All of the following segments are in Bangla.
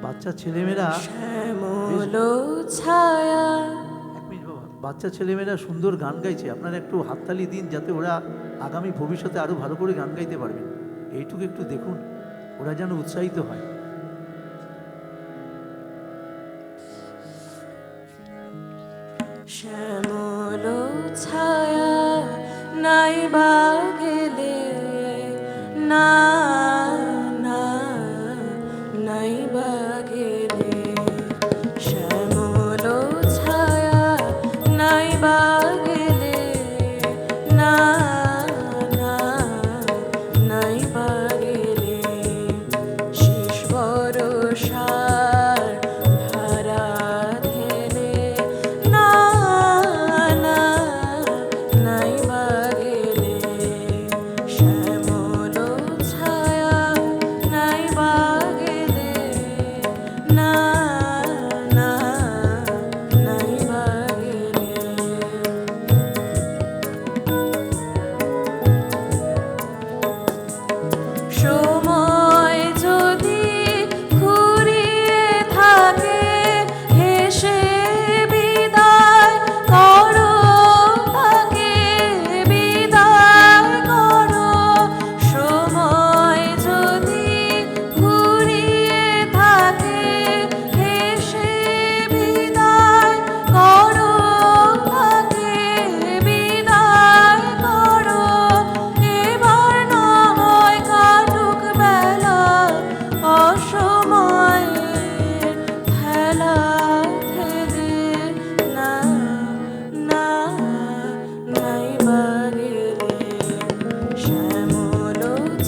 বাচ্চা ছেলেমেয়েরা ছায়া, এক মিনিট বাবা, বাচ্চা ছেলেমেয়েরা সুন্দর গান গাইছে, আপনারা একটু হাততালি দিন যাতে ওরা আগামী ভবিষ্যতে আরো ভালো করে গান গাইতে পারবেন। এইটুকু একটু দেখুন, ওরা যেন উৎসাহিত হয়। শ্যামল ছায়া নাই বা গেলে, না না নাই বা গেলে, শ্যামল ছায়া নাই বা গেলে, না না নাই বা গেলে, শেষ বরষার ধারা ঢেলে, না না নাই বা গেলে, শ্যামল ছায়া নাই বা গেলে, না না নাই বা গেলে। সময় যদি ঘুরিয়ে থাকে, হেসে বিদায় করো তাকে, বিদায় করো। সময় যদি ঘুরিয়ে থাকে, হেসে বিদায় করো তাকে, বিদায় করো। এবার না হয় কাটুক বেলা, অসময়ের খেলায় ঠেলে, না না নাই বা গেলে, শ্যামল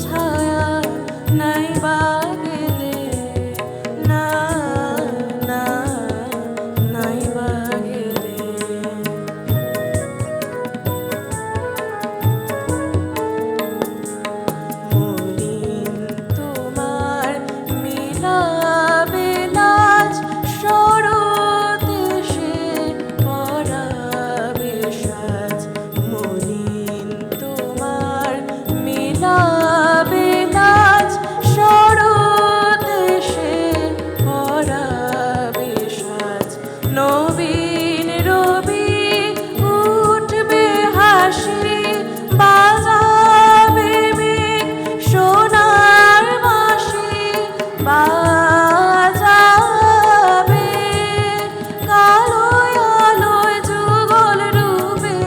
ছায়া নাই বা গেলে, না না নাই বা গেলে। মলিন তোমার মিলাবে লাজ, শরৎ এসে পরাবে সাজ। মলিন তোমার মিলাবে লাজ, শরৎ এসে পরাবে সাজ। নবীন রবি উঠবে হাসি, বাজাবে মেঘ সোনার বাঁশি, বাজাবে কালোয় আলোয় যুগল রূপে,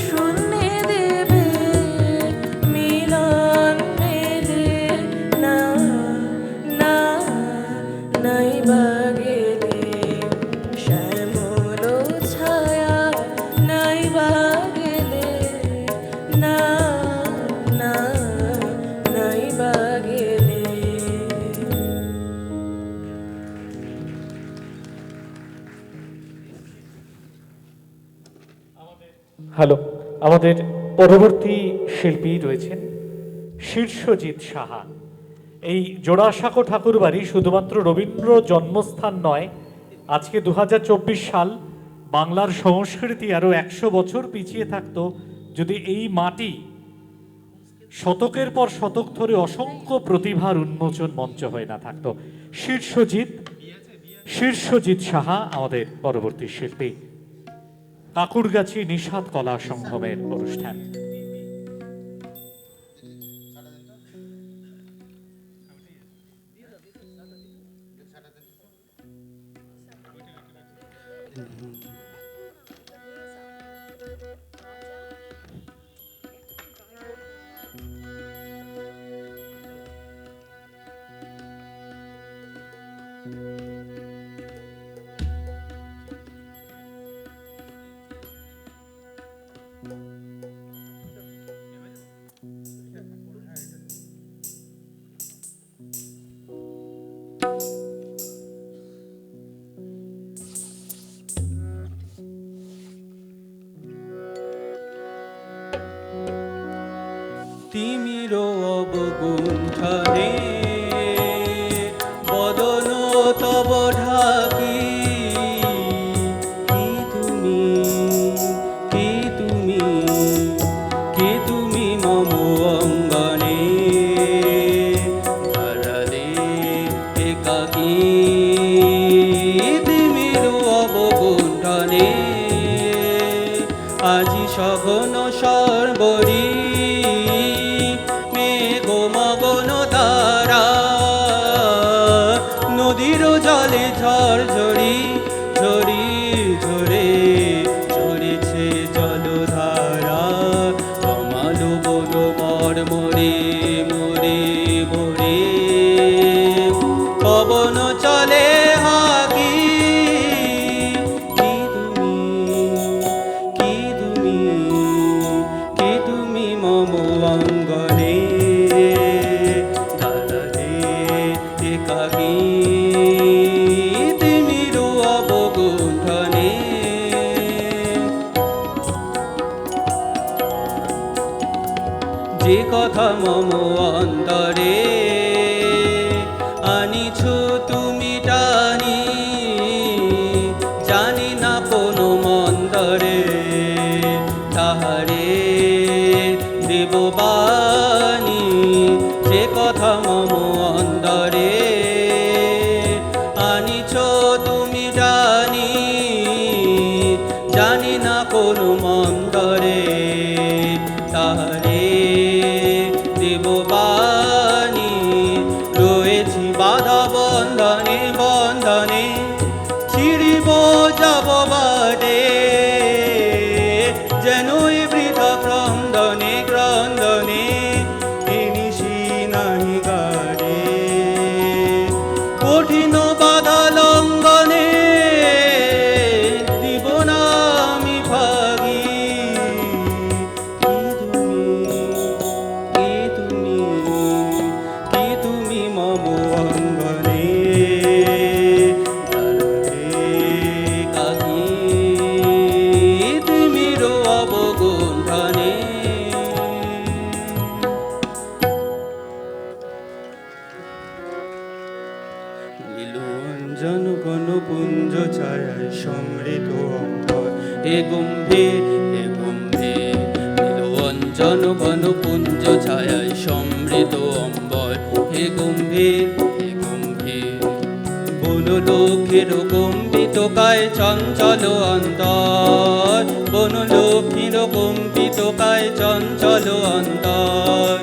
শূন্যে দেবে মিলন মেলে, না না নাই বা গেলে, শ্যামল ছায়া নাই বা গেলে, না না নাই বা গেলে। হ্যালো, আমাদের পরবর্তী শিল্পী রয়েছেন শীর্ষজিৎ সাহা। এই জোড়াসাঁকো ঠাকুরবাড়ি শুধুমাত্র রবীন্দ্র জন্মস্থান নয়, আজকে 2024 সাল, বাংলার সংস্কৃতি আরও 100 বছর পিছিয়ে থাকতো যদি এই মাটি শতকের পর শতক ধরে অসংখ্য প্রতিভার উন্মোচন মঞ্চ হয়ে না থাকতো। শীর্ষজিৎ সাহা আমাদের পরবর্তী শিল্পী। কাকুরগাছি নিষাদ কলা সংগমের অনুষ্ঠান। তিমির অবগুণ্ঠনে বদন তব ঢাকি, কি তুমি কি তুমি কি তুমি মম অঙ্গনে ধরালে একাকী। জলে ঝরঝরি ঝরি ঝরে ঝরেছে জলধারা কমালো বলো মরমরে মরে মরে পবন চলে হাকি কি তুমি কি তুমি মম অঙ্গনে দাঁড়ালে একাকী তিমির অবগুণ্ঠনে যে কথা মম অন্তরে আনিছো তুমি টানি জানি না কোনো মন্দরে তাহারে দেব বাণী যে কথা মম অন্তরে আনিছো তুমি জানি জানি না কোনো মন্দরে তাহারে দেব বাণী রয়েছি বাধা বন্ধনে বন্ধনে ছিড়িব যাব বাটে যেনই বৃথা ক্রন্দনে ক্রন্দনে ইনিশি নাহি গাড়ে কঠিন বাধা লঙ্ঘনে দিব না আমি ভাগি কি তুমি মম অঙ্গনে কাকি তিমির অবগুণ্ঠনে নীলঞ্জন ঘন পুঞ্জ ছায়ায় সমৃত অম্বর হে গম্ভীর হে গম্ভীর নীলঞ্জন ঘন পুঞ্জ ছায়ায় সমৃত অম্বর হে গম্ভীর হে গম্ভীর বনলক্ষ্মীর কম্পিত কায় চঞ্চল অন্তর বনলক্ষ্মীর কম্পিত কায় চঞ্চল অন্তর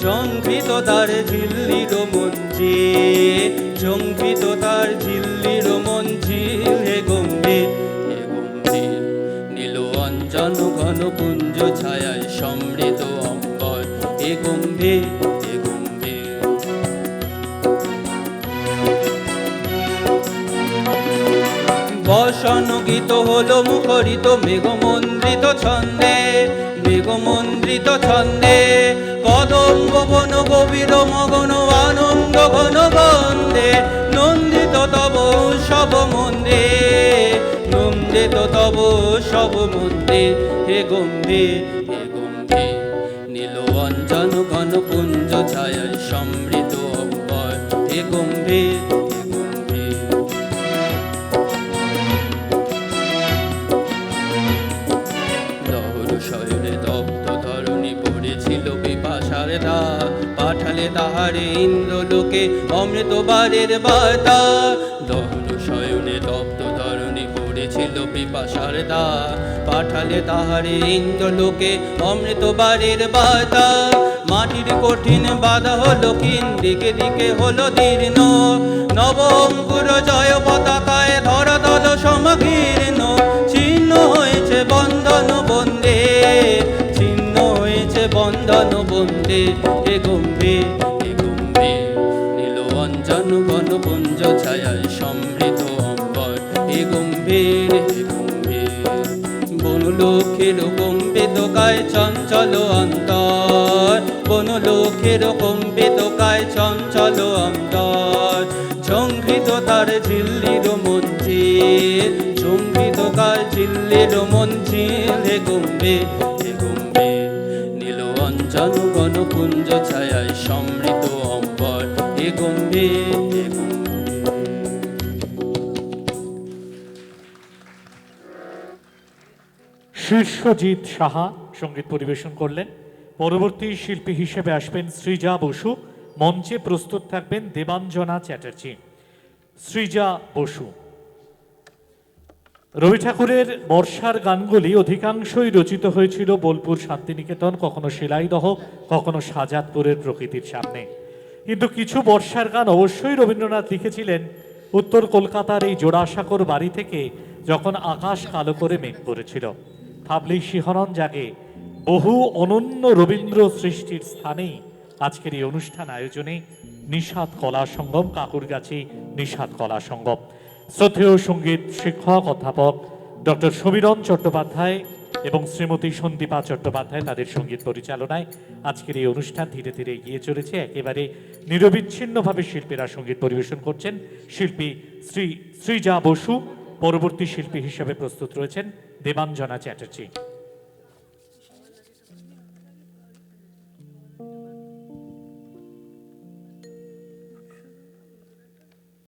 ঝঙ্কৃত তার ঝিল্লির মঞ্চিল ঝঙ্কৃত তার ঝিল্লির মঞ্চিল হে গম্ভীর নীল অঞ্জন ঘন পুঞ্জ ছায়ায় সমৃত অম্বর হে গম্ভীর হে গম্ভীর বর্ষণ গীত হলো মুখরিত মেঘমন্দ্রিত ছন্দে মেঘমন্দ্রিত ছন্দে কদম্ব বন গভীর মগন আনন্দ ঘন গন্ধে নন্দিত তব সব মন্দে নন্দিত তব সব মন্দে হে গম্ভীর হে গম্ভীর নীল অঞ্জন ঘন পুঞ্জ ছায়ায় সমৃত অম্বর হে গম্ভীর হে গম্ভীর লহর শয়নে দপ্ত ধরণী পড়েছিল পিপাসার দা পাঠালে তাহারে ইন্দ্রলোকে অমৃতবারের বার্তা লহর শয়নে দপ্ত ধরণী পড়েছিল পিপাসার দা পাঠালে তাহারে ইন্দ্রলোকে অমৃতবারের বার্তা মাটির কঠিন বাধা হলো কিন দিকে দিকে হলো দীর্ণ নবঙ্কুর জয় পতাকায় ধরাতল সমকীর্ণ ছিন্ন হয়েছে বন্ধন বন্দে ছিন্ন হয়েছে বন্ধন বন্দে হে গম্ভীর হে গম্ভীর নীল অঞ্জন ঘন পুঞ্জ ছায়ায় সমৃত অম্বর হে গম্ভীর হে গম্ভীর বনলক্ষ্মীর কম্পিত কায় চঞ্চল অন্তর বনলক্ষ্মীর কম্পিত কায় চঞ্চল অন্তর ঝঙ্কৃত তার ঝিল্লির মঞ্চিল ঝঙ্কৃত কার ঝিল্লির মঞ্চিল হে গম্ভীর হে গম্ভীর নীল অঞ্জন ঘন পুঞ্জ ছায়ায় সমৃত অম্বর হে গম্ভীর হে গম্ভীর। শীর্ষজিৎ সাহা সঙ্গীত পরিবেশন করলেন। পরবর্তী শিল্পী হিসেবে আসবেন সৃজা বসু। মঞ্চে প্রস্তুত থাকবেন দেবাঞ্জনা চ্যাটার্জি। সৃজা বসু। রবি ঠাকুরের বর্ষার গানগুলি অধিকাংশই রচিত হয়েছিল বোলপুর শান্তিনিকেতন, কখনো শিলাইদহ, কখনো শাহজাদপুরের প্রকৃতির সামনে। কিন্তু কিছু বর্ষার গান অবশ্যই রবীন্দ্রনাথ লিখেছিলেন উত্তর কলকাতার এই জোড়াসাঁকোর বাড়ি থেকে যখন আকাশ কালো করে মেঘ করেছিল, ভাবলেই শিহরণ জাগে বহু অনন্য রবীন্দ্র সৃষ্টির স্থানেই আজকের এই অনুষ্ঠান আয়োজনে নিষাদ কলা সঙ্গম, কাকুরগাছি নিষাদ কলা সঙ্গম। শ্রদ্ধেয় সঙ্গীত শিক্ষক অধ্যাপক ডক্টর সমীরণ চট্টোপাধ্যায় এবং শ্রীমতী সন্দীপা চট্টোপাধ্যায় তাদের সঙ্গীত পরিচালনায় আজকের এই অনুষ্ঠান ধীরে ধীরে এগিয়ে চলেছে। একেবারে নিরবিচ্ছিন্নভাবে শিল্পীরা সঙ্গীত পরিবেশন করছেন। শিল্পী শ্রীজা বসু, পরবর্তী শিল্পী হিসেবে প্রস্তুত রয়েছেন দেবাঞ্জনা চ্যাটার্জি।